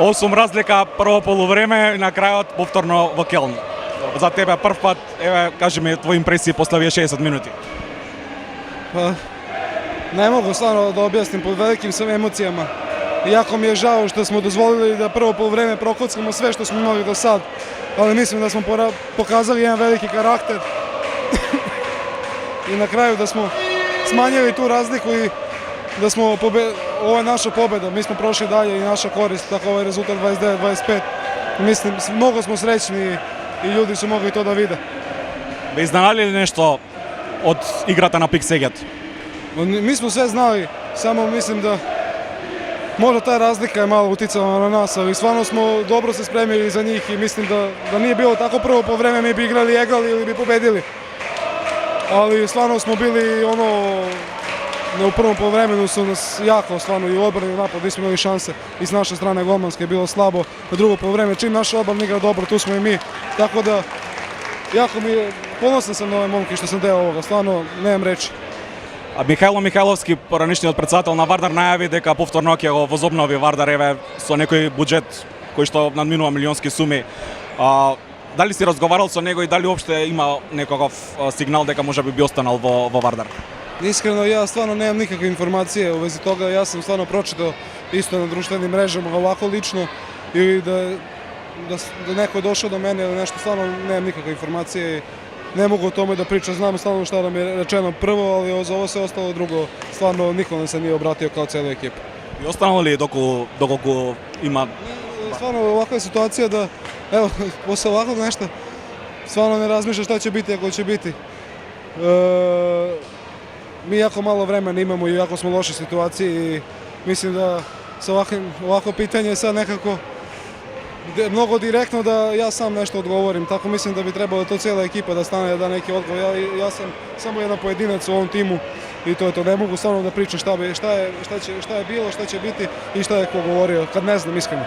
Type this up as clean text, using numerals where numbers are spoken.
8 razlika, prvo poluvreme i na kraјот повторно во Келн. За тебе прв пат, еве, кажи ми твои импресии после овие 60 минути. Pa, ne mogu stvarno da objasnim, pod velikim sam emocijama. Jako mi je žao što smo dozvolili da prvo poluvreme prokockamo sve što smo imali do sad, ali mislim da smo pokazali jedan veliki karakter i na kraju da smo smanjili tu razliku i da smo ovo je naša pobjeda, mi smo prošli dalje i naša korist, tako ovaj rezultat 29-25. Mislim, mnogo smo srećni i ljudi su mogli to da vide. Ве изненадали ли нешто од играта на Пик Сегет? Mi smo sve znali, samo mislim da možda ta razlika je malo uticala na nas, ali stvarno smo dobro se spremili za njih i mislim da nije bilo tako prvo po vreme mi bi igrali egali ili bi pobedili. Ali stvarno smo bili u prvom poluvremenu su nas jako stvarno i u odbrani i napad nismo imali šanse i s naše strane golmanske je bilo slabo. Na drugo poluvreme čim naš odbrana igra dobro, tu smo i mi. Tako da jako mi je, ponosan sam na ove momke što sam deo ovoga, stvarno nemam reči. А Михајло Михајловски, поранишниот претседател на Вардар, најави дека повторно ќе го возобнови Вардар еве со некој буџет кој што надминува милионски суми. Дали си разговарал со него и дали уопште има некаков сигнал дека можеби би останал во Вардар? Iskreno, ja stvarno nemam nikakve informacije u vezi toga, ja sam stvarno pročitao isto na društvenim mrežama ovako lično ili da neko je došao do mene ili nešto, stvarno nemam nikakve informacije i ne mogu o tome da pričam, znam stvarno šta nam je rečeno prvo, ali za ovo sve ostalo drugo, stvarno niko nam se nije obratio kao celu ekipu. И останало ли доколку има? Stvarno ovakva je situacija da, evo, posle ovakvog nešto, stvarno ne razmišljam šta će biti ako će biti. Mi jako malo vremena imamo i jako smo u lošoj situaciji i mislim da sa ovako pitanje sad nekako mnogo direktno da ja sam nešto odgovorim, tako mislim da bi trebalo to cijela ekipa da stane da neki odgovor. Ja sam samo jedan pojedinac u ovom timu i to je to, ne mogu stvarno da pričam šta je bilo, šta će biti i šta je ko govorio, kad ne znam iskreno.